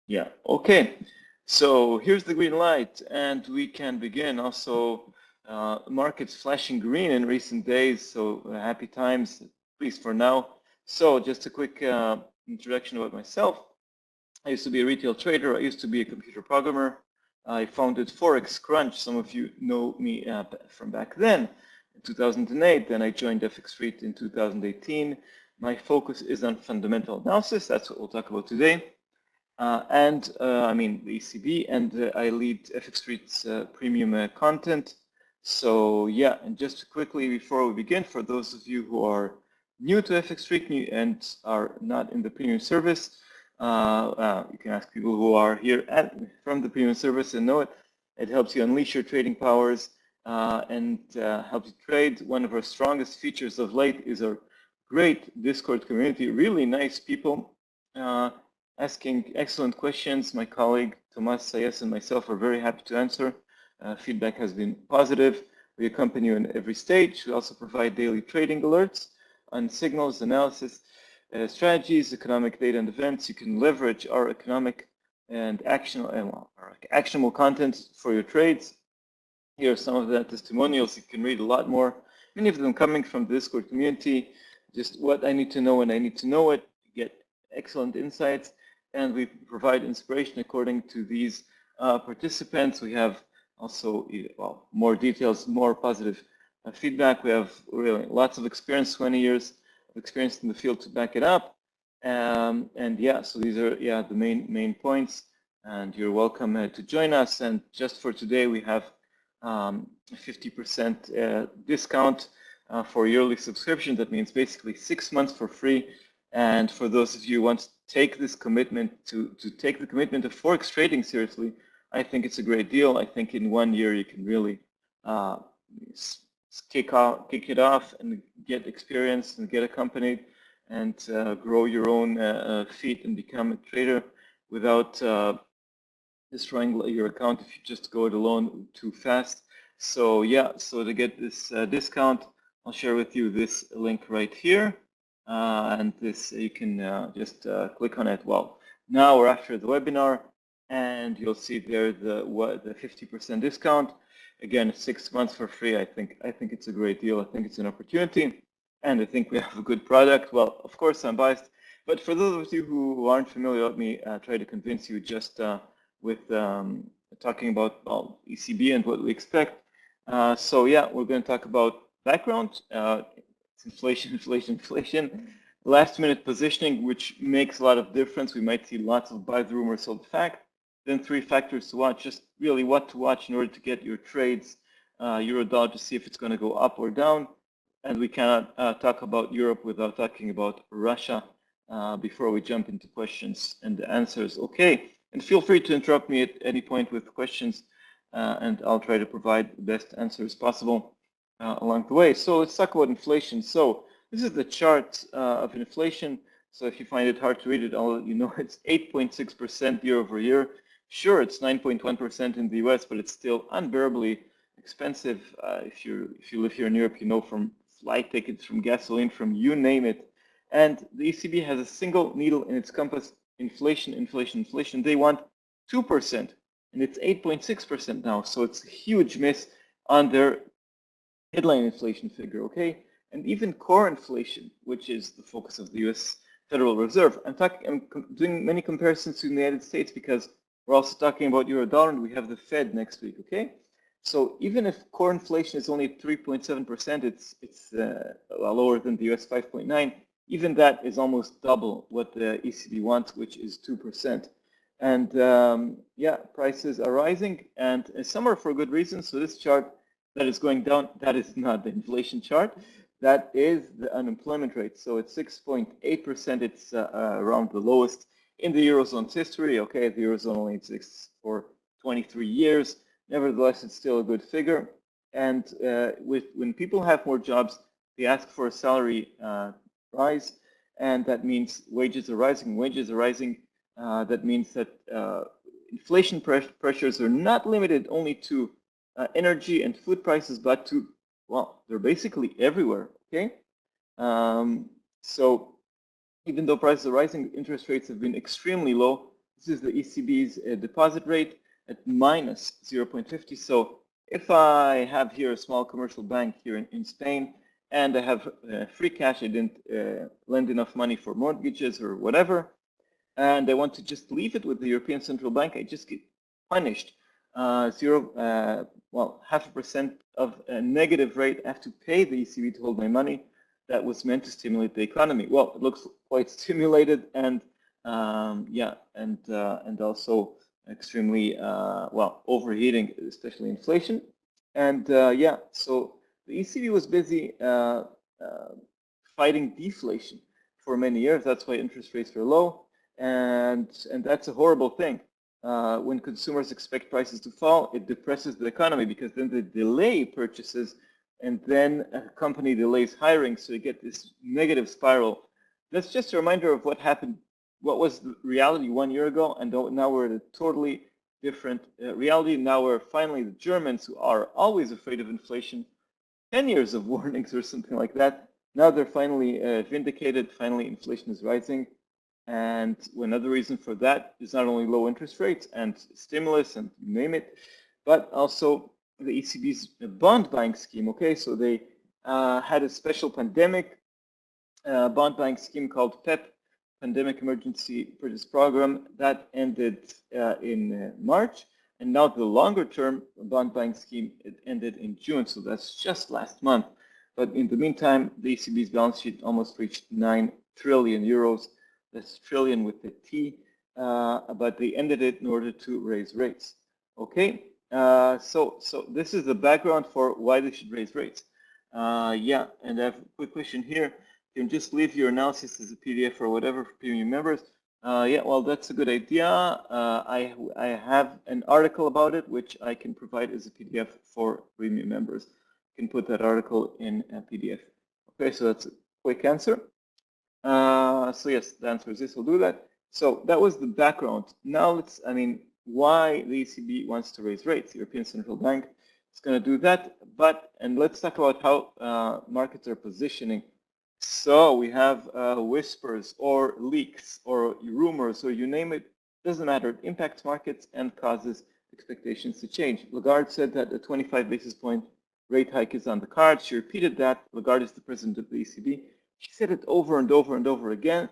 Yeah, okay. So here's the green light, and we can begin. Also, markets flashing green in recent days, so happy times, at least for now. So just a quick introduction about myself. I used to be a retail trader. I used to be a computer programmer. I founded Forex Crunch. Some of you know me from back then, in 2008. Then I joined FX Street in 2018. My focus is on fundamental analysis. That's what we'll talk about today. I mean the ECB, and I lead FX Street's premium content. So yeah, and just quickly before we begin, for those of you who are new to FX Street and are not in the premium service, you can ask people who are here from the premium service and know it. It helps you unleash your trading powers and helps you trade. One of our strongest features of late is our great Discord community, really nice people. Asking excellent questions. My colleague Tomas Sayes and myself are very happy to answer. Feedback has been positive. We accompany you in every stage. We also provide daily trading alerts on signals, analysis, strategies, economic data and events. You can leverage our economic and actionable content for your trades. Here are some of the testimonials. You can read a lot more. Many of them coming from the Discord community. Just what I need to know when I need to know it. Get excellent insights, and we provide inspiration according to these participants. We have also more details, more positive feedback. We have really lots of experience, 20 years of experience in the field to back it up. And yeah, so these are the main points. And you're welcome to join us. And just for today, we have 50% discount for yearly subscription. That means basically 6 months for free. And for those of you who want to take this commitment to take the commitment of Forex trading seriously, I think it's a great deal. I think in 1 year you can really kick it off and get experience and get accompanied and grow your own feet and become a trader without destroying your account if you just go it alone too fast. So yeah, so to get this discount, I'll share with you this link right here. And this, you can just click on it. Well, now we're after the webinar, and you'll see there the 50% discount. Again, 6 months for free. I think it's a great deal. I think it's an opportunity, and I think we have a good product. Well, of course, I'm biased, but for those of you who aren't familiar, let me try to convince you just with talking about ECB and what we expect. So yeah, we're going to talk about background. Inflation. Last minute positioning, which makes a lot of difference. We might see lots of buy the rumor, sold the fact. Then 3 factors to watch, just really what to watch in order to get your trades, euro dollar, to see if it's going to go up or down. And we cannot talk about Europe without talking about Russia before we jump into questions and answers. Okay, and feel free to interrupt me at any point with questions, and I'll try to provide the best answers possible along the way. So let's talk about inflation. So this is the chart of inflation. So if you find it hard to read it, I'll let you know it's 8.6% year over year. Sure, it's 9.1% in the US, but it's still unbearably expensive. If you live here in Europe, you know, from flight tickets, from gasoline, from you name it. And the ECB has a single needle in its compass: inflation, inflation, inflation. They want 2%, and it's 8.6% now. So it's a huge miss on their headline inflation figure, okay? And even core inflation, which is the focus of the US Federal Reserve. I'm doing many comparisons to the United States because we're also talking about euro dollar, and we have the Fed next week, okay? So even if core inflation is only 3.7%, it's lower than the US 5.9. Even that is almost double what the ECB wants, which is 2%. And yeah, prices are rising, and some are for good reasons. So this chart that is going down, that is not the inflation chart. That is the unemployment rate. So it's 6.8%. It's around the lowest in the Eurozone's history. Okay, the Eurozone only exists for 23 years. Nevertheless, it's still a good figure. And when people have more jobs, they ask for a salary rise, and that means wages are rising. Wages are rising. That means that inflation pressures are not limited only to energy and food prices, but to, well, they're basically everywhere, okay? So even though prices are rising, interest rates have been extremely low. This is the ECB's deposit rate at minus 0.50. So if I have here a small commercial bank here in Spain, and I have free cash, I didn't lend enough money for mortgages or whatever, and I want to just leave it with the European Central Bank, I just get punished. 0.5% of a negative rate. I have to pay the ECB to hold my money that was meant to stimulate the economy. Well, it looks quite stimulated, and and also extremely overheating, especially inflation. And so the ECB was busy fighting deflation for many years. That's why interest rates were low, and that's a horrible thing. When consumers expect prices to fall, it depresses the economy because then they delay purchases, and then a company delays hiring, so you get this negative spiral. That's just a reminder of what happened, what was the reality 1 year ago, and now we're at a totally different reality. Now we're finally the Germans, who are always afraid of inflation, 10 years of warnings or something like that. Now they're finally vindicated. Finally, inflation is rising. And another reason for that is not only low interest rates and stimulus and you name it, but also the ECB's bond buying scheme. Okay, so they had a special pandemic bond buying scheme called PEP, Pandemic Emergency Purchase Program, that ended in March. And now the longer term bond buying scheme, it ended in June. So that's just last month. But in the meantime, the ECB's balance sheet almost reached 9 trillion euros. That's trillion with the T, but they ended it in order to raise rates. Okay, so this is the background for why they should raise rates. And I have a quick question here. You can just leave your analysis as a PDF or whatever for premium members. Well, that's a good idea. I have an article about it, which I can provide as a PDF for premium members. You can put that article in a PDF. Okay, so that's a quick answer. So yes, the answer is this, we'll do that. So that was the background. Now why the ECB wants to raise rates. The European Central Bank is going to do that, and let's talk about how markets are positioning. So we have whispers or leaks or rumors, or you name it, doesn't matter. It impacts markets and causes expectations to change. Lagarde said that a 25 basis point rate hike is on the cards. She repeated that. Lagarde is the president of the ECB. She said it over and over and over again,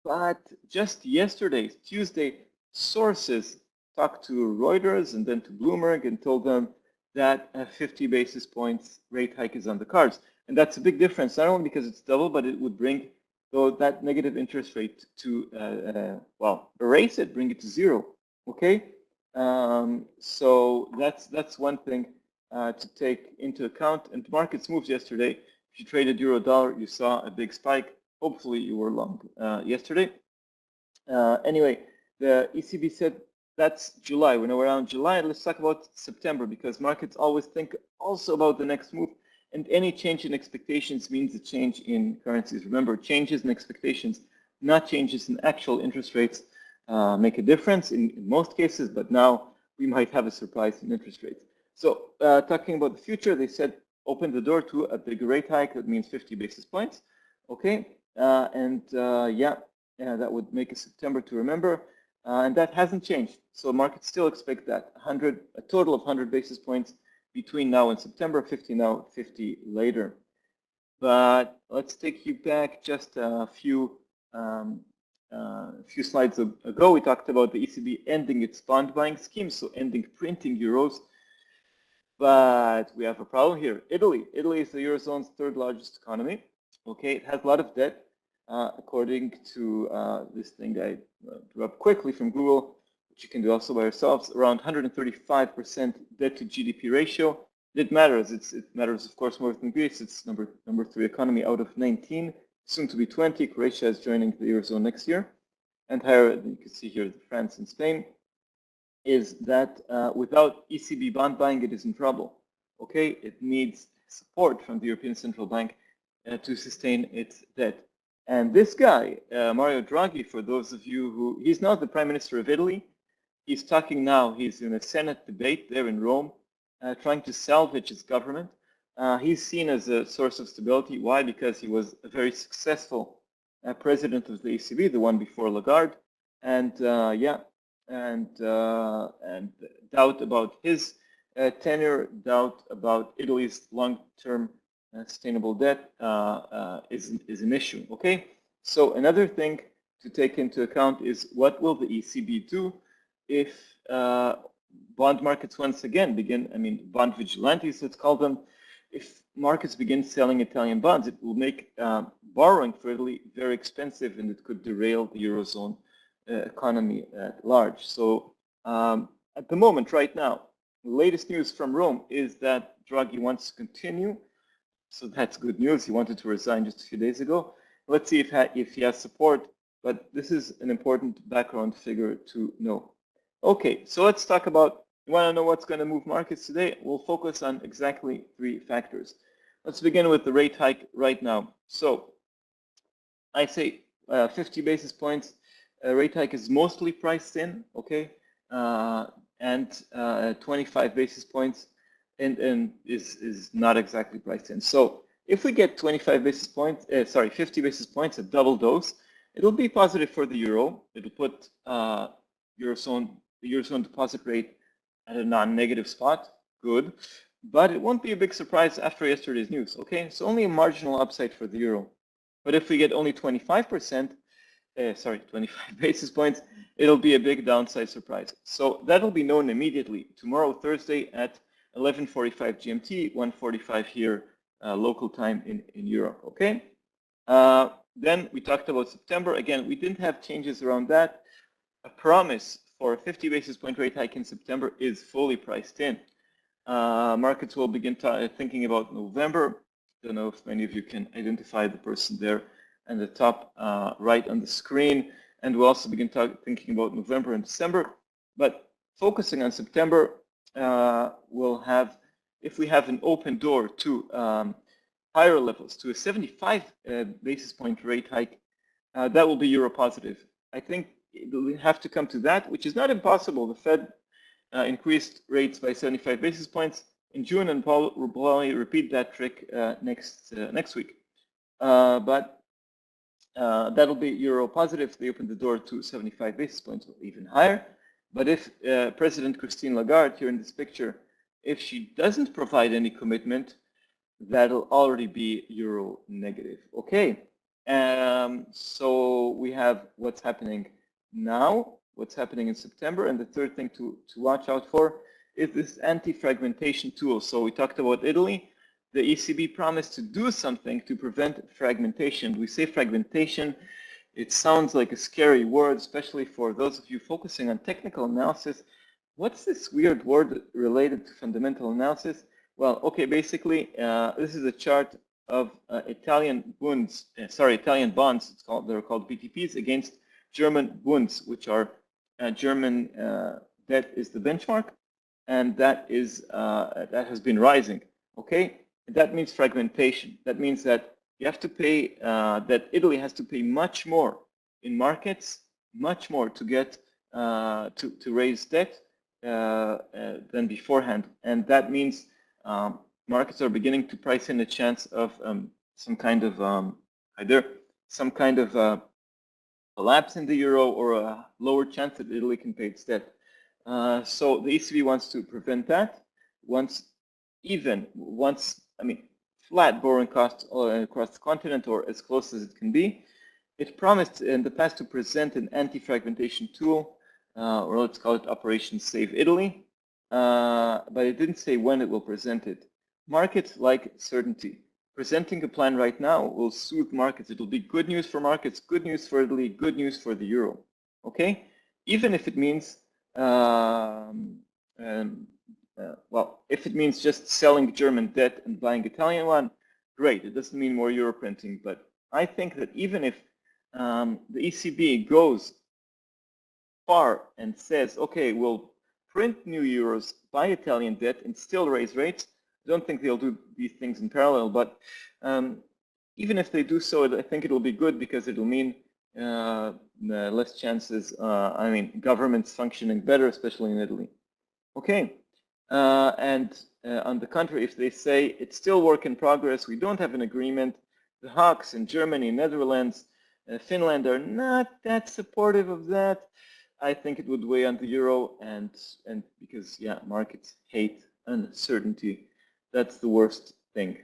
but just yesterday, Tuesday, sources talked to Reuters and then to Bloomberg and told them that a 50 basis points rate hike is on the cards. And that's a big difference, not only because it's double, but it would bring that negative interest rate to, erase it, bring it to zero, okay? So that's one thing to take into account. And markets moved yesterday. If you traded euro dollar, you saw a big spike. Hopefully you were long yesterday. Anyway, the ECB said that's July. We're now around July. Let's talk about September, because markets always think also about the next move. And any change in expectations means a change in currencies. Remember, changes in expectations, not changes in actual interest rates, make a difference in most cases. But now we might have a surprise in interest rates. So talking about the future, they said open the door to a big rate hike. That means 50 basis points. Okay, that would make a September to remember, and that hasn't changed. So markets still expect that a total of 100 basis points between now and September, 50 now, 50 later. But let's take you back just a few slides ago. We talked about the ECB ending its bond buying scheme, so ending printing euros. But we have a problem here. Italy is the Eurozone's third largest economy. Okay, it has a lot of debt. According to this thing I drew up quickly from Google, which you can do also by yourselves, around 135% debt to GDP ratio. It matters. It matters, of course, more than Greece. It's number 3 economy out of 19, soon to be 20. Croatia is joining the Eurozone next year. And higher, you can see here, France and Spain, is that without ECB bond buying, it is in trouble. Okay, it needs support from the European Central Bank to sustain its debt. And this guy, Mario Draghi, for those of you who, he's not the Prime Minister of Italy. He's talking now, he's in a Senate debate there in Rome, trying to salvage his government. He's seen as a source of stability. Why? Because he was a very successful president of the ECB, the one before Lagarde. And and doubt about his tenure, doubt about Italy's long-term sustainable debt is an issue. Okay, so another thing to take into account is what will the ECB do if bond markets once again begin, I mean, bond vigilantes, let's call them. If markets begin selling Italian bonds, it will make borrowing for Italy very expensive, and it could derail the Eurozone economy at large. So at the moment, right now, the latest news from Rome is that Draghi wants to continue. So that's good news. He wanted to resign just a few days ago. Let's see if he has support, but this is an important background figure to know. Okay, so let's talk about, you want to know what's going to move markets today? We'll focus on exactly 3 factors. Let's begin with the rate hike right now. So I say 50 basis points rate hike is mostly priced in, okay, and 25 basis points and is not exactly priced in. So if we get 25 basis points, 50 basis points, a double dose, it'll be positive for the euro. It'll put the Eurozone deposit rate at a non-negative spot, good, but it won't be a big surprise after yesterday's news, okay? So only a marginal upside for the euro. But if we get only 25 basis points, it'll be a big downside surprise. So that'll be known immediately tomorrow, Thursday at 11:45 GMT, 1:45 here local time in Europe, okay? Then we talked about September. Again, we didn't have changes around that. A promise for a 50 basis point rate hike in September is fully priced in. Markets will begin thinking about November. Don't know if many of you can identify the person there at the top right on the screen. And we'll also begin thinking about November and December. But focusing on September, we'll have, if we have an open door to higher levels, to a 75 basis point rate hike, that will be euro positive. I think it will have to come to that, which is not impossible. The Fed increased rates by 75 basis points in June, and Paul will probably repeat that trick next week. But that'll be euro positive. They open the door to 75 basis points or even higher. But if President Christine Lagarde, here in this picture, if she doesn't provide any commitment, that'll already be euro negative. Okay, so we have what's happening now, what's happening in September, and the third thing to watch out for is this anti-fragmentation tool. So we talked about Italy. The ECB promised to do something to prevent fragmentation. We say fragmentation, it sounds like a scary word, especially for those of you focusing on technical analysis. What's this weird word related to fundamental analysis? Well, okay, basically, this is a chart of Italian bonds. They're called BTPs against German bonds, which are German debt is the benchmark, and that has been rising. Okay, that means fragmentation. That means that you have to pay, that Italy has to pay much more in markets, much more to get to raise debt than beforehand, and that means markets are beginning to price in a chance of some kind of collapse in the euro, or a lower chance that Italy can pay its debt. So the ECB wants to prevent that. Flat borrowing costs across the continent, or as close as it can be. It promised in the past to present an anti-fragmentation tool, or let's call it Operation Save Italy, but it didn't say when it will present it. Markets like certainty. Presenting a plan right now will soothe markets. It'll be good news for markets, good news for Italy, good news for the euro. Okay, even if it means, if it means just selling German debt and buying Italian one, great. It doesn't mean more euro printing, but I think that even if the ECB goes far and says, okay, we'll print new euros, buy Italian debt, and still raise rates, I don't think they'll do these things in parallel, but even if they do so, I think it will be good, because it will mean less chances, governments functioning better, especially in Italy. Okay, and on the contrary, if they say it's still work in progress, we don't have an agreement, the hawks in Germany, Netherlands, Finland are not that supportive of that, I think it would weigh on the euro, and because yeah, markets hate uncertainty. That's the worst thing.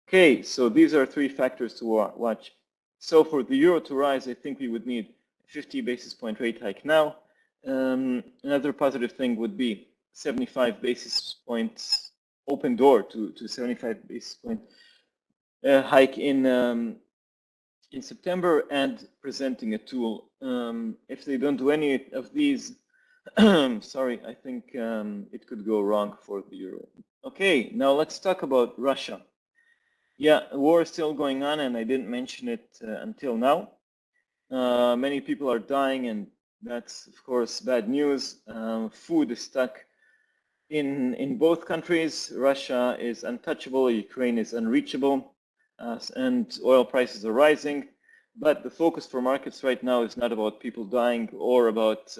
Okay, so these are three factors to watch. So for the euro to rise, I think we would need a 50 basis point rate hike now. Another positive thing would be 75 basis points open door to 75 basis point hike in September, and presenting a tool. If they don't do any of these, sorry, I think it could go wrong for the euro. Okay, now let's talk about Russia. Yeah, war is still going on, and I didn't mention it until now. Many people are dying, and that's of course bad news. Food is stuck in both countries. Russia is untouchable, Ukraine is unreachable, and oil prices are rising. But the focus for markets right now is not about people dying or about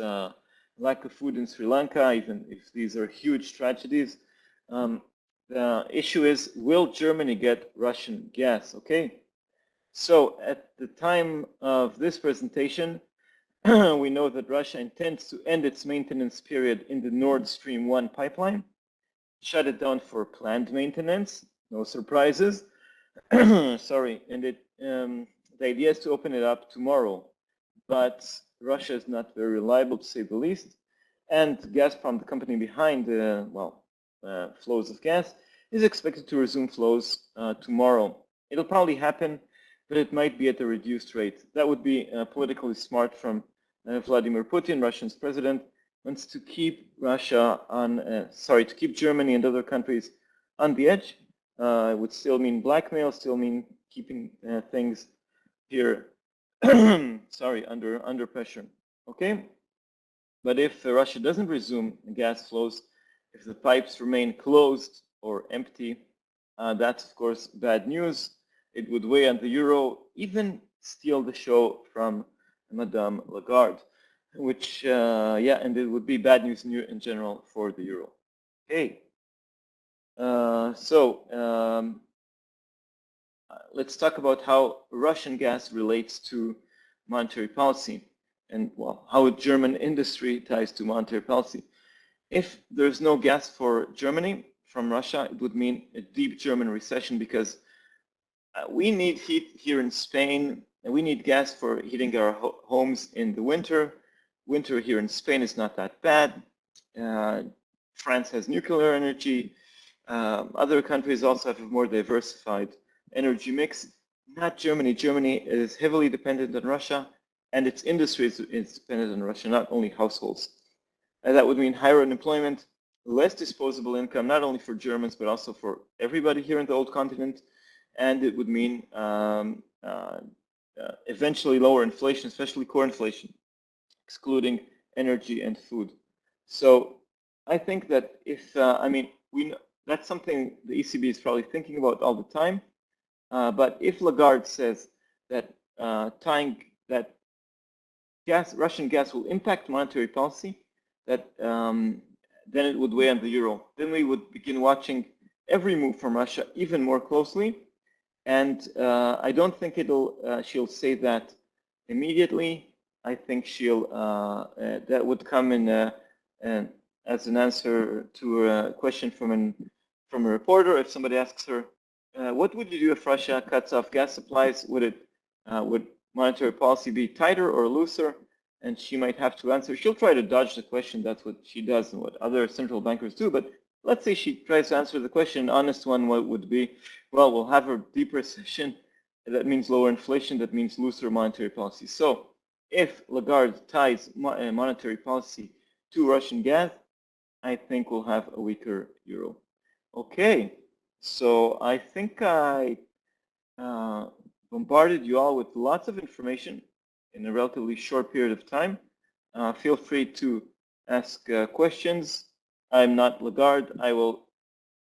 lack of food in Sri Lanka, even if these are huge tragedies. The issue is, will Germany get Russian gas? Okay. So at the time of this presentation, we know that Russia intends to end its maintenance period in the Nord Stream 1 pipeline, shut it down for planned maintenance, no surprises. Sorry, and the idea is to open it up tomorrow, but Russia is not very reliable, to say the least, and Gazprom, the company behind flows of gas, is expected to resume flows tomorrow. It'll probably happen, but it might be at a reduced rate. That would be politically smart from Vladimir Putin, Russia's president, wants to keep Russia on, to keep Germany and other countries on the edge. It would still mean blackmail, still mean keeping things here, under pressure. Okay, but if Russia doesn't resume gas flows, if the pipes remain closed or empty, that's of course bad news. It would weigh on the euro, even steal the show from Madame Lagarde, which, and it would be bad news in general for the euro. Okay, let's talk about how Russian gas relates to monetary policy, and well, how German industry ties to monetary policy. If there's no gas for Germany from Russia, it would mean a deep German recession, because we need heat here in Spain, and we need gas for heating our homes in the winter. Winter here in Spain is not that bad. France has nuclear energy. Other countries also have a more diversified energy mix. Not Germany. Germany is heavily dependent on Russia, and its industry is dependent on Russia, not only households. And that would mean higher unemployment, less disposable income, not only for Germans, but also for everybody here in the old continent. And it would mean eventually lower inflation, especially core inflation, excluding energy and food. So I think that if, that's something the ECB is probably thinking about all the time. But if Lagarde says that Russian gas will impact monetary policy, that then it would weigh on the euro. Then we would begin watching every move from Russia even more closely. And I don't think she'll say that immediately. I think that would come in as an answer to a question from a reporter. If somebody asks her, what would you do if Russia cuts off gas supplies? Would monetary policy be tighter or looser? And she might have to answer. She'll try to dodge the question. That's what she does and what other central bankers do. But let's say she tries to answer the question. An honest one would be, well, we'll have a deep recession. That means lower inflation. That means looser monetary policy. So if Lagarde ties monetary policy to Russian gas, I think we'll have a weaker euro. Okay, so I think I bombarded you all with lots of information in a relatively short period of time. Feel free to ask questions. I'm not Lagarde. I will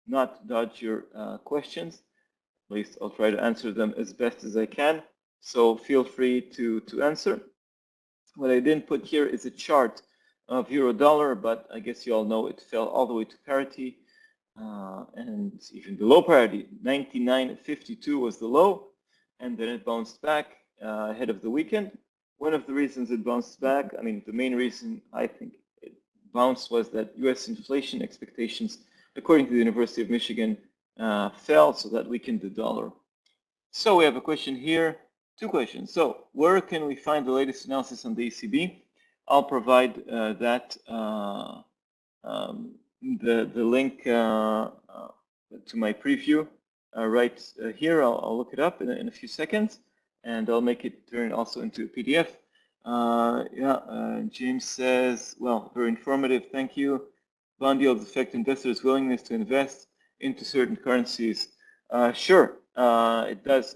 not dodge your questions. At least I'll try to answer them as best as I can. So feel free to answer. What I didn't put here is a chart of euro dollar, but I guess you all know it fell all the way to parity and even below parity. 99.52 was the low, and then it bounced back ahead of the weekend. one of the reasons it bounced back, I mean, the main reason I think it bounced was that US inflation expectations, according to the University of Michigan, fell, so that weakened the dollar. So we have a question here, two questions. So where can we find the latest analysis on the ECB? I'll provide the link to my preview right here. I'll look it up in a few seconds, and I'll make it turn also into a PDF. James says, well, very informative, thank you. Bond yields affect investors' willingness to invest into certain currencies. Sure, it does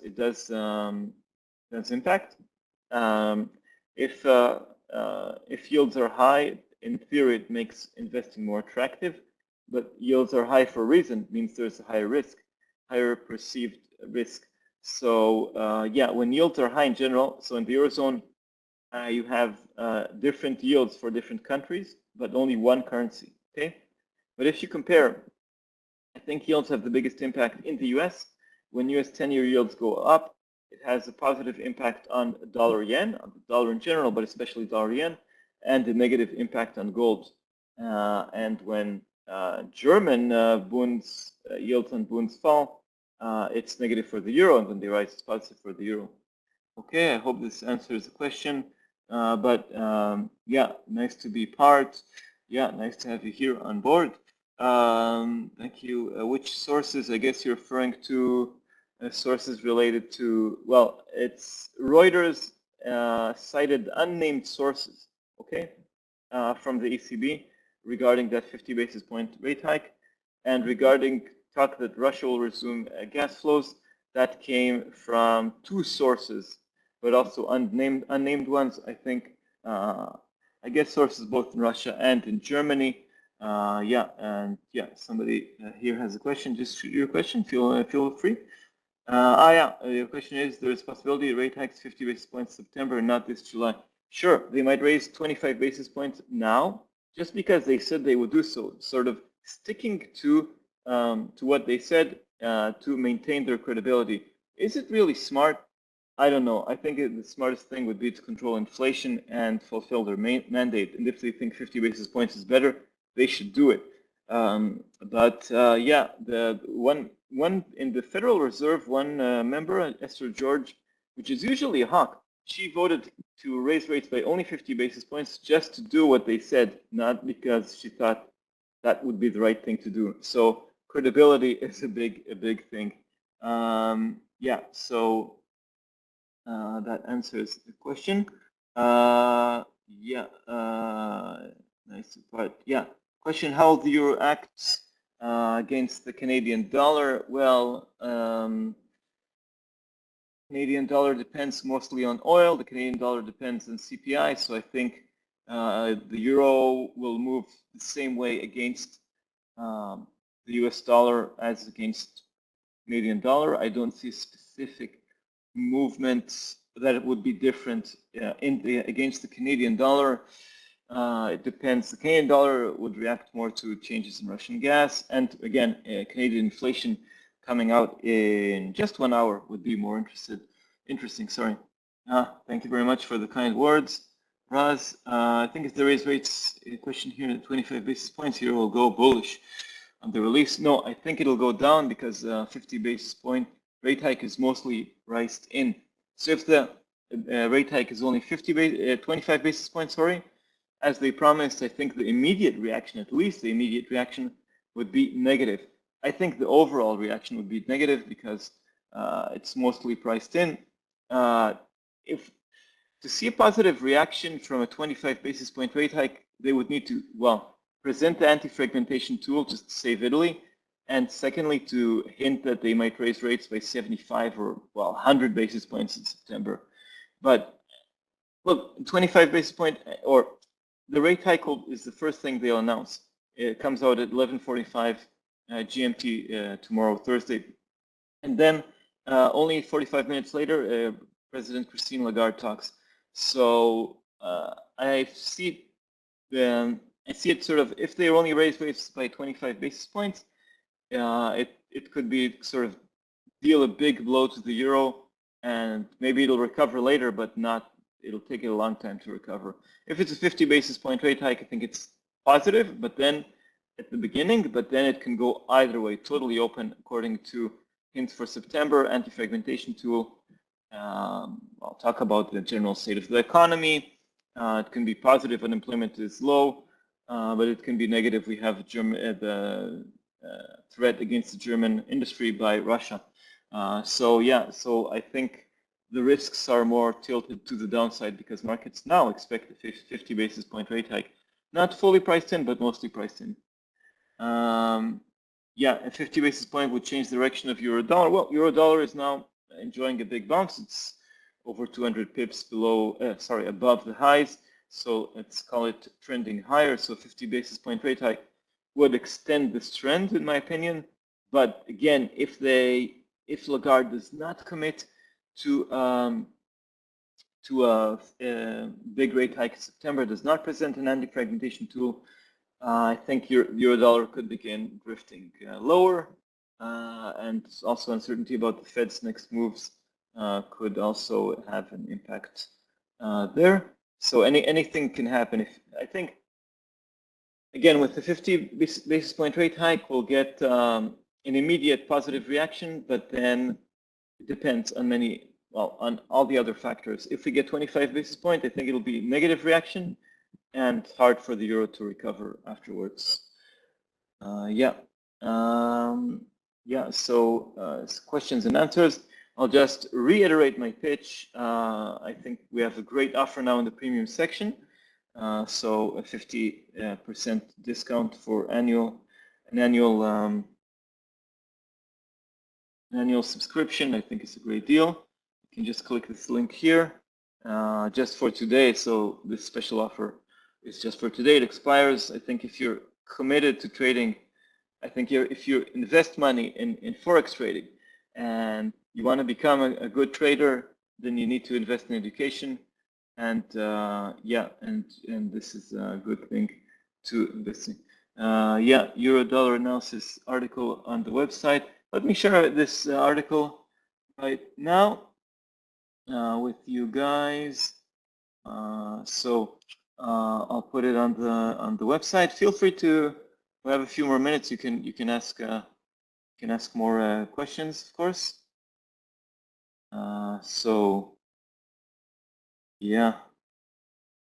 impact. If yields are high, in theory, it makes investing more attractive, but yields are high for a reason. It means there's a higher risk, higher perceived risk. So yeah, when yields are high in general, so in the Eurozone, you have different yields for different countries, but only one currency, okay? But if you compare, I think yields have the biggest impact in the US. When US 10-year yields go up, it has a positive impact on dollar-yen, on the dollar in general, but especially dollar-yen, and a negative impact on gold. And when German bonds, yields on bonds fall, it's negative for the euro, and when they rise, it's positive for the euro. Okay, I hope this answers the question. Yeah, nice to be part. Yeah, nice to have you here on board. Thank you. Which sources? I guess you're referring to sources related to, well, it's Reuters cited unnamed sources, okay, from the ECB regarding that 50 basis point rate hike, and regarding talk that Russia will resume gas flows. That came from two sources, but also unnamed ones. I think, I guess sources both in Russia and in Germany. Yeah, and yeah, somebody here has a question. Just shoot your question. Feel free. Yeah, your question is: there is possibility rate hikes 50 basis points September, and not this July. Sure, they might raise 25 basis points now, just because they said they would do so. Sort of sticking to what they said to maintain their credibility. Is it really smart? I don't know. I think the smartest thing would be to control inflation and fulfill their mandate. And if they think 50 basis points is better, they should do it. Yeah, the one in the Federal Reserve, one member, Esther George, which is usually a hawk, she voted to raise rates by only 50 basis points just to do what they said, not because she thought that would be the right thing to do. So credibility is a big thing. Yeah, so that answers the question. Yeah, nice part. Yeah, question: how the euro acts against the Canadian dollar? Well, Canadian dollar depends mostly on oil. The Canadian dollar depends on CPI. So I think the euro will move the same way against the US dollar as against Canadian dollar. I don't see specific movements that it would be different against the Canadian dollar. It depends. The Canadian dollar would react more to changes in Russian gas, and again, Canadian inflation coming out in just 1 hour would be more interesting. Sorry. Thank you very much for the kind words, Raz. I think if there is rates question here at 25 basis points, here will go bullish on the release. No, I think it'll go down because 50 basis point rate hike is mostly priced in. So if the rate hike is only 25 basis points, sorry, as they promised, I think the immediate reaction, at least the immediate reaction, would be negative. I think the overall reaction would be negative because it's mostly priced in. If to see a positive reaction from a 25 basis point rate hike, they would need to, well, present the anti-fragmentation tool just to save Italy, and secondly, to hint that they might raise rates by 75 or, well, 100 basis points in September. But look, 25 basis point, or the rate hike is the first thing they'll announce. It comes out at 11:45 GMT tomorrow, Thursday. And then only 45 minutes later, President Christine Lagarde talks. So I see it sort of, if they only raise rates by 25 basis points, it could be sort of deal a big blow to the euro, and maybe it'll recover later, but not it'll take it a long time to recover. If it's a 50 basis point rate hike, I think it's positive, but then at the beginning, but then it can go either way, totally open according to hints for September, anti-fragmentation tool. I'll talk about the general state of the economy. It can be positive, unemployment is low, but it can be negative. We have the threat against the German industry by Russia. So I think the risks are more tilted to the downside because markets now expect a 50 basis point rate hike. Not fully priced in, but mostly priced in. A 50 basis point would change the direction of euro dollar. Well, euro dollar is now enjoying a big bounce. It's over 200 pips above the highs. So let's call it trending higher. So 50 basis point rate hike would extend this trend, in my opinion. But again, if Lagarde does not commit to a big rate hike in September, does not present an anti-fragmentation tool, I think euro dollar could begin drifting lower, and also uncertainty about the Fed's next moves could also have an impact there. So anything can happen. I think, again, with the 50 basis point rate hike, we'll get an immediate positive reaction, but then it depends on on all the other factors. If we get 25 basis point, I think it'll be negative reaction and hard for the euro to recover afterwards. Questions and answers. I'll just reiterate my pitch. I think we have a great offer now in the premium section. So a 50% discount for an annual subscription. I think it's a great deal. You can just click this link here just for today. So this special offer is just for today. It expires. I think if you're committed to trading, I think if you invest money in Forex trading and you want to become a good trader, then you need to invest in education. And and this is a good thing to invest in. Euro dollar analysis article on the website. Let me share this article right now with you guys. I'll put it on the website. Feel free to. We have a few more minutes. You can ask more questions, of course.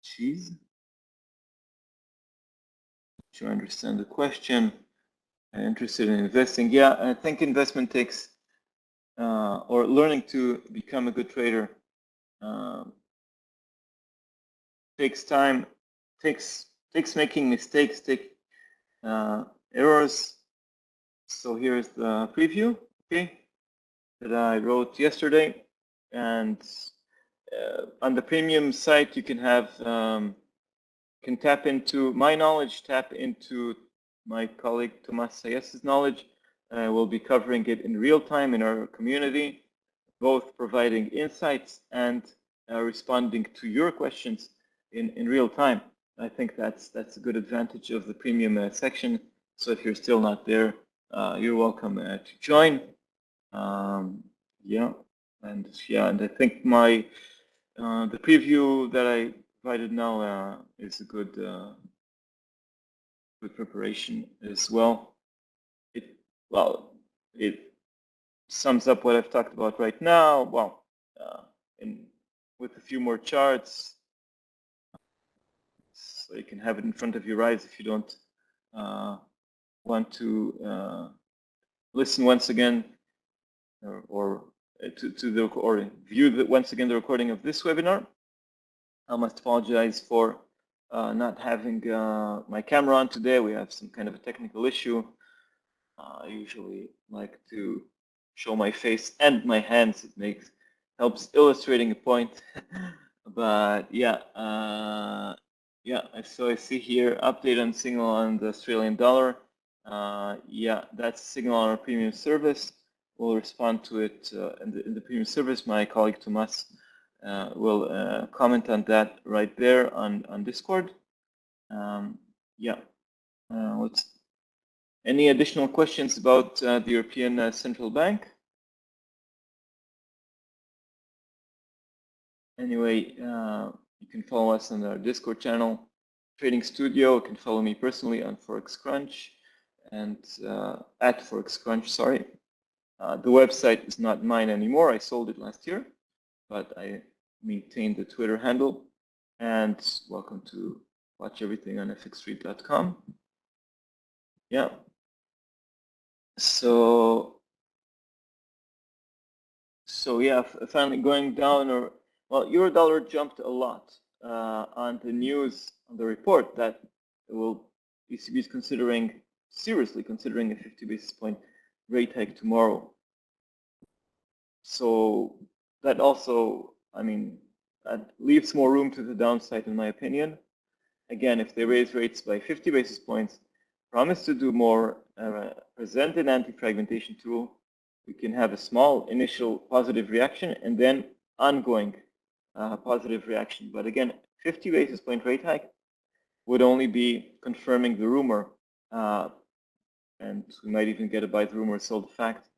Cheese. Sure, I understand the question. I'm interested in investing. Yeah, I think investment takes or learning to become a good trader takes time, takes making mistakes, errors. So here's the preview, okay, that I wrote yesterday, and on the premium site you can have can tap into my knowledge, tap into my colleague Tomas Sayes's knowledge. We'll be covering it in real time in our community, both providing insights and responding to your questions in real time. I think that's a good advantage of the premium section. So if you're still not there, you're welcome to join. And I think the preview that I provided now is a good preparation as well. It sums up what I've talked about right now. Well, with a few more charts, so you can have it in front of your eyes if you don't want to listen once again or view once again the recording of this webinar. I must apologize for not having my camera on today. We have some kind of a technical issue. I usually like to show my face and my hands. It helps illustrating a point. But so I see here update on signal on the Australian dollar. That's signal on our premium service. We'll respond to it in the premium service. My colleague Tomas will comment on that right there on Discord. Any additional questions about the European Central Bank? Anyway, you can follow us on our Discord channel, Trading Studio. You can follow me personally on Forex Crunch and at Forex Crunch, sorry. The website is not mine anymore. I sold it last year, but I maintain the Twitter handle. And welcome to watch everything on fxstreet.com. Yeah. So yeah, finally going down, or well, Eurodollar jumped a lot on the news, on the report that ECB is seriously considering a 50 basis point rate hike tomorrow. So that also, I mean, that leaves more room to the downside, in my opinion. Again, if they raise rates by 50 basis points, promise to do more, present an anti-fragmentation tool, we can have a small initial positive reaction and then ongoing positive reaction. But again, 50 basis point rate hike would only be confirming the rumor, and we might even get a buy the rumor, sell the fact,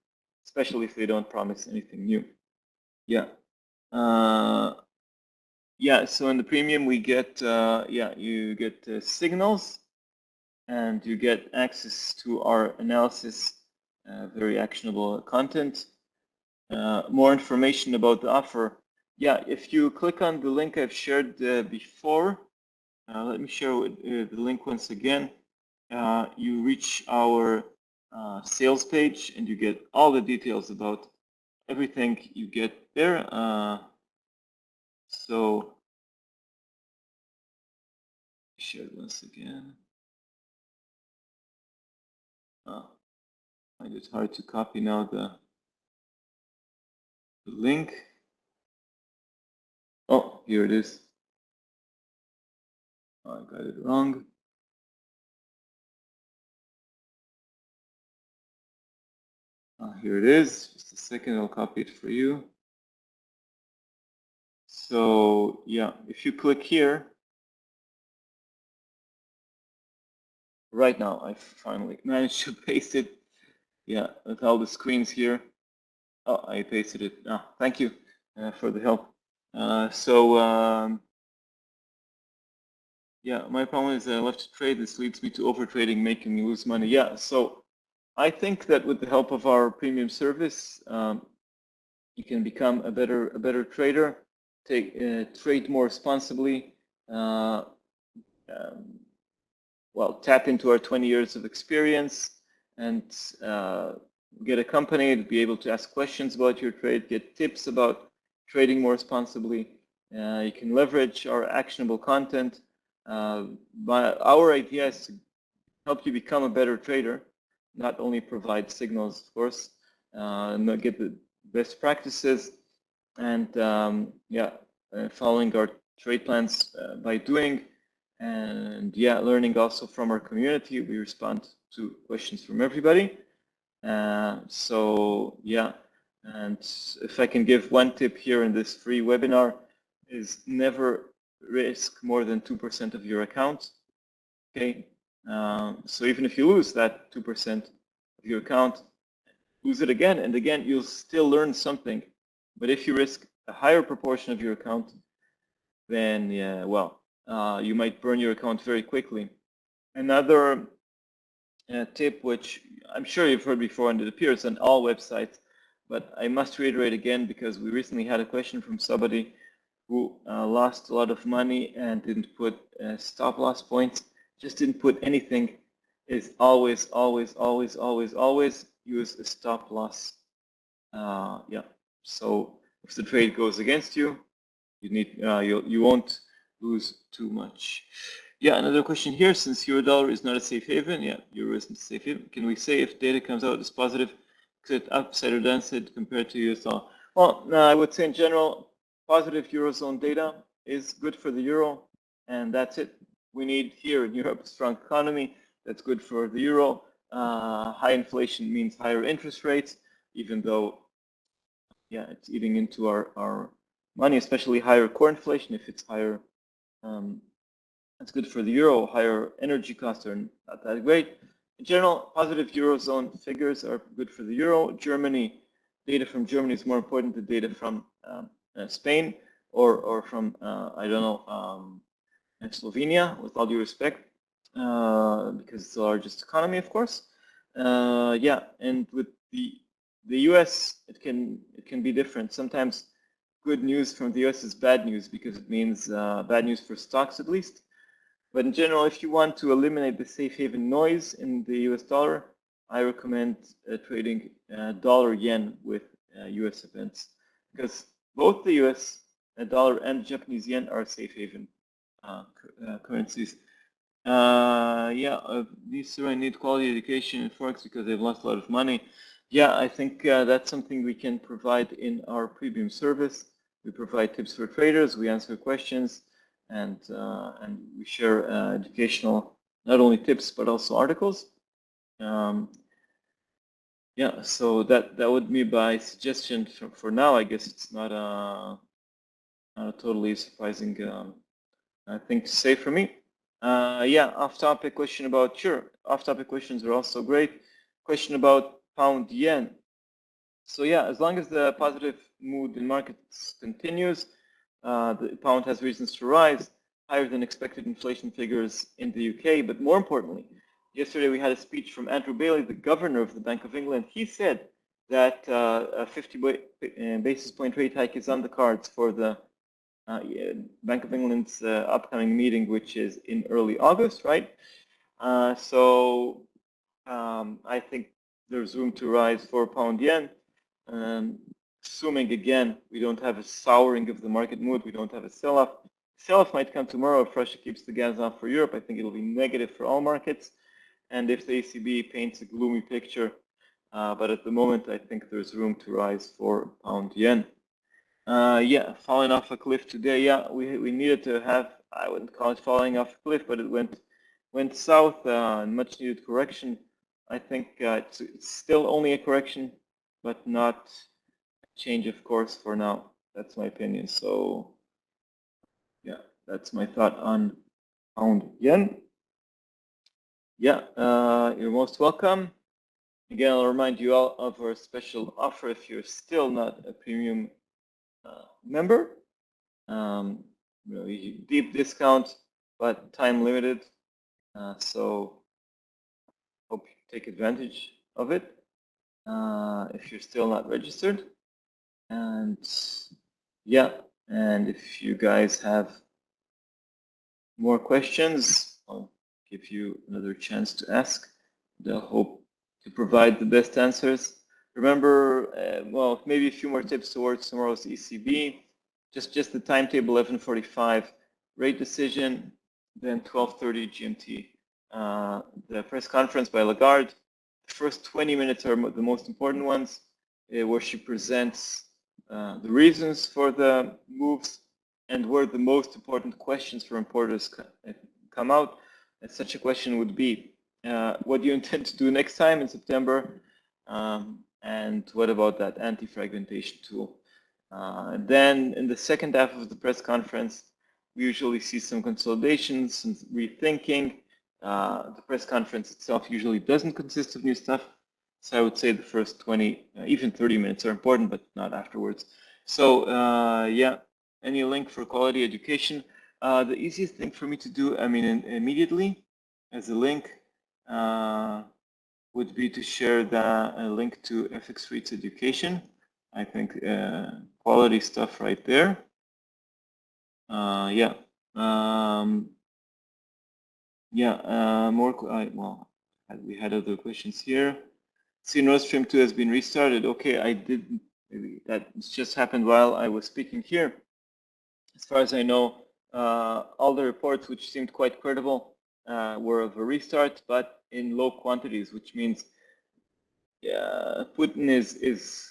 especially if they don't promise anything new. Yeah. Yeah, so in the premium we get, you get signals, and you get access to our analysis, very actionable content. More information about the offer. Yeah, if you click on the link I've shared before, let me share the link once again. You reach our sales page and you get all the details about everything you get there. So, share it once again. I find it hard to copy now the link. Oh, here it is. I got it wrong. Here it is. Just a second, I'll copy it for you. So yeah, if you click here, right now I finally managed to paste it. Yeah, with all the screens here. Oh, I pasted it. Thank you for the help. Yeah, my problem is that I love to trade. This leads me to over trading, making me lose money. Yeah, so I think that with the help of our premium service, you can become a better trader. Trade more responsibly. Well, tap into our 20 years of experience and get a company to be able to ask questions about your trade, get tips about trading more responsibly. You can leverage our actionable content. Our idea is to help you become a better trader, not only provide signals, of course, and get the best practices, and following our trade plans by doing, and yeah, learning also from our community. We respond to questions from everybody. So yeah, and if I can give one tip here in this free webinar, is never risk more than 2% of your account. Okay, so even if you lose that 2% of your account, lose it again and again, you'll still learn something. But if you risk a higher proportion of your account, then yeah, well, you might burn your account very quickly. Another tip, which I'm sure you've heard before and it appears on all websites, but I must reiterate again because we recently had a question from somebody who lost a lot of money and didn't put stop loss points, just didn't put anything, is always use a stop loss. Yeah, so if the trade goes against you, you won't lose too much. Yeah, another question here, since Eurodollar is not a safe haven, yeah, Euro isn't a safe haven, can we say if data comes out as positive, could it upside or downside compared to US dollar? Well, no, I would say in general, positive Eurozone data is good for the Euro, and that's it. We need here in Europe a strong economy that's good for the Euro. High inflation means higher interest rates, even though, yeah, it's eating into our money, especially higher core inflation. If it's higher, that's good for the Euro. Higher energy costs are not that great. In general, positive Eurozone figures are good for the Euro. Germany, data from Germany is more important than data from Spain. or from I don't know, Slovenia, with all due respect, because it's the largest economy, of course. Yeah, and with the U.S., it can be different. Sometimes good news from the U.S. is bad news because it means bad news for stocks, at least. But in general, if you want to eliminate the safe haven noise in the US dollar, I recommend trading dollar-yen with US events, because both the US dollar and Japanese yen are safe haven currencies. Yeah, these students need quality education in Forex because they've lost a lot of money. Yeah, I think that's something we can provide in our premium service. We provide tips for traders, we answer questions, and we share educational, not only tips, but also articles. Yeah, so that would be my suggestion for now. I guess it's not a totally surprising thing to say for me. Yeah, off-topic question about, sure, off-topic questions are also great. Question about pound yen. So yeah, as long as the positive mood in markets continues, the pound has reasons to rise, higher than expected inflation figures in the UK. But more importantly, yesterday we had a speech from Andrew Bailey, the governor of the Bank of England. He said that a 50 basis point rate hike is on the cards for the Bank of England's upcoming meeting, which is in early August, right? So I think there's room to rise for pound yen. Assuming, again, we don't have a souring of the market mood, we don't have a sell-off. Sell-off might come tomorrow if Russia keeps the gas off for Europe. I think it'll be negative for all markets. And if the ECB paints a gloomy picture, but at the moment, I think there's room to rise for pound yen. Yeah, falling off a cliff today. Yeah, we needed to have, I wouldn't call it falling off a cliff, but it went south, much needed correction. I think it's still only a correction, but not a change of course for now. That's my opinion. So yeah, that's my thought on pound yen. Yeah, you're most welcome. Again, I'll remind you all of our special offer if you're still not a premium member. Really deep discount, but time limited. So hope you take advantage of it if you're still not registered. And yeah, and if you guys have more questions, I'll give you another chance to ask. I hope to provide the best answers. Remember, well, maybe a few more tips towards tomorrow's ECB. Just the timetable, 11:45, rate decision, then 12:30 GMT. The press conference by Lagarde. The first 20 minutes are the most important ones, where she presents the reasons for the moves and where the most important questions for importers come out. And such a question would be, what do you intend to do next time in September? And what about that anti-fragmentation tool? Then in the second half of the press conference, we usually see some consolidations, some rethinking. The press conference itself usually doesn't consist of new stuff. So I would say the first 20, even 30 minutes are important, but not afterwards. So yeah, any link for quality education. The easiest thing for me to do, I mean, immediately as a link would be to share the link to FX Rates Education. I think quality stuff right there. Yeah. Yeah, more, well, we had other questions here. See, Nord Stream 2 has been restarted. Okay, I didn't, that just happened while I was speaking here. As far as I know, all the reports which seemed quite credible were of a restart, but in low quantities, which means Putin is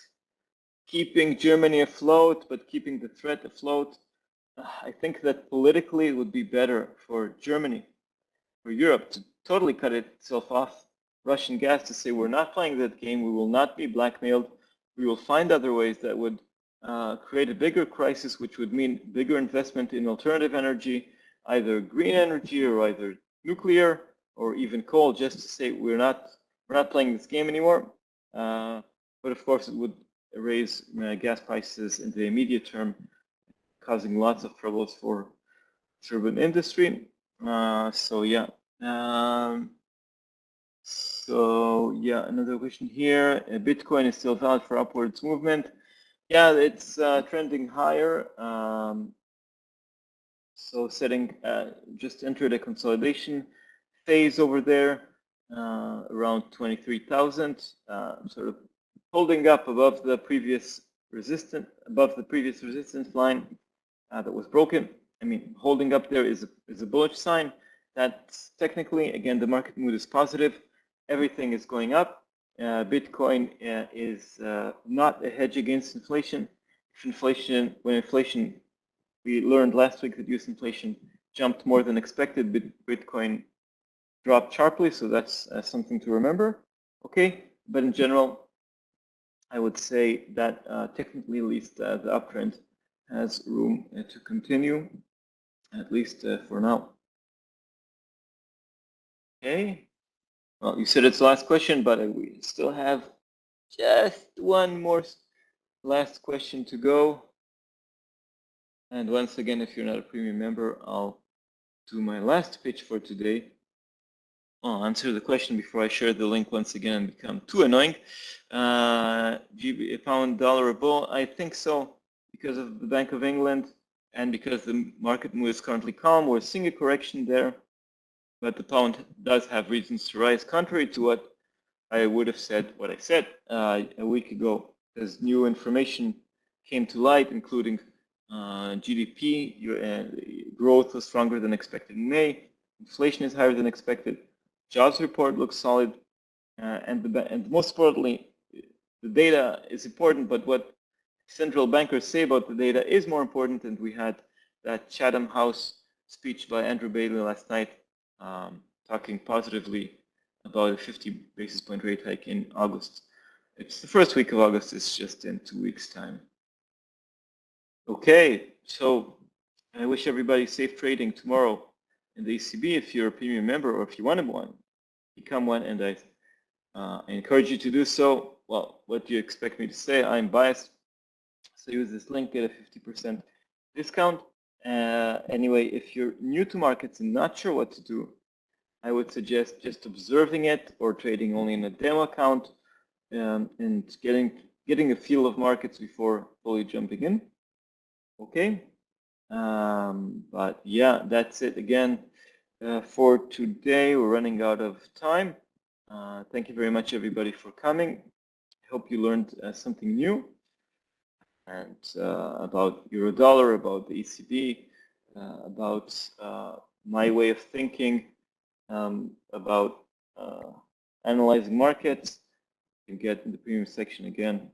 keeping Germany afloat, but keeping the threat afloat. I think that politically it would be better for Germany, for Europe, to totally cut itself off Russian gas, to say we're not playing that game, we will not be blackmailed, we will find other ways that would create a bigger crisis, which would mean bigger investment in alternative energy, either green energy or either nuclear or even coal, just to say we're not playing this game anymore. But of course, it would raise gas prices in the immediate term causing lots of troubles for urban industry. So yeah. Another question here. Bitcoin is still valid for upwards movement. Yeah, it's trending higher. So setting, just entered a consolidation phase over there, around 23,000, sort of holding up above the previous resistance line that was broken. I mean, holding up there is a bullish sign. That's technically, again, the market mood is positive. Everything is going up. Bitcoin is not a hedge against inflation. When inflation, we learned last week that US inflation jumped more than expected, but Bitcoin dropped sharply, so that's something to remember. Okay, but in general, I would say that technically, at least, the uptrend has room to continue, at least for now. Okay, well, you said it's the last question, but we still have just one more last question to go. And once again, if you're not a premium member, I'll do my last pitch for today. I'll answer the question before I share the link once again and become too annoying. Pound dollar a bull, I think so, because of the Bank of England and because the market mood is currently calm. We're seeing a correction there, but the pound does have reasons to rise, contrary to what I would have said, what I said a week ago, as new information came to light, including GDP growth was stronger than expected in May, inflation is higher than expected, jobs report looks solid, and most importantly, the data is important, but what central bankers say about the data is more important, and we had that Chatham House speech by Andrew Bailey last night talking positively about a 50 basis point rate hike in August. It's the first week of August, it's just in 2 weeks' time. Okay, so I wish everybody safe trading tomorrow in the ECB. If you're a premium member or if you want to become one, and I encourage you to do so. Well, what do you expect me to say? I'm biased, so use this link, get a 50% discount. Anyway, if you're new to markets and not sure what to do, I would suggest just observing it or trading only in a demo account and getting a feel of markets before fully jumping in. Okay, but yeah, that's it again for today. We're running out of time. Thank you very much, everybody, for coming. I hope you learned something new and about Eurodollar, about the ECB, about my way of thinking, about analyzing markets. You can get in the premium section again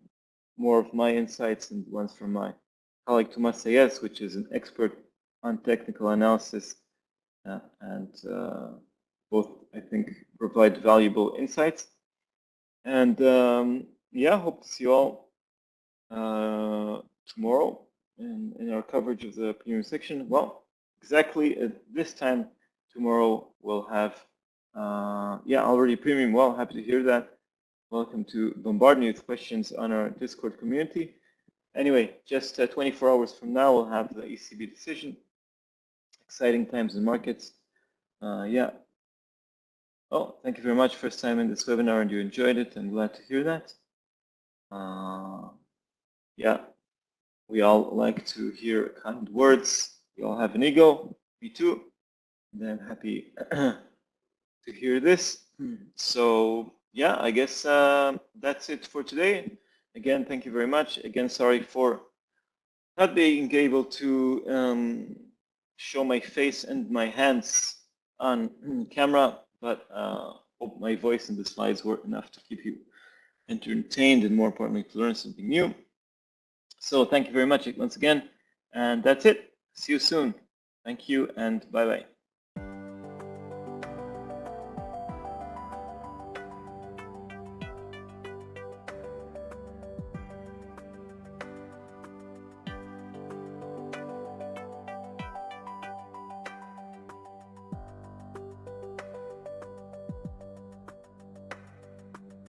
more of my insights and ones from my colleague Tomas Sayes, which is an expert on technical analysis, and both, I think, provide valuable insights. And yeah, hope to see you all tomorrow in our coverage of the premium section. Well, exactly at this time tomorrow we'll have, yeah, already premium. Well, happy to hear that. Welcome to bombard me with questions on our Discord community. Anyway, just 24 hours from now, we'll have the ECB decision. Exciting times in markets. Yeah. Oh, thank you very much. First time in this webinar and you enjoyed it. I'm glad to hear that. Yeah, we all like to hear kind words. We all have an ego. Me too. And I'm happy to hear this. So yeah, I guess that's it for today. Again, thank you very much. Again, sorry for not being able to show my face and my hands on camera, but hope my voice and the slides were enough to keep you entertained and, more importantly, to learn something new. So thank you very much once again, and that's it. See you soon. Thank you, and bye-bye.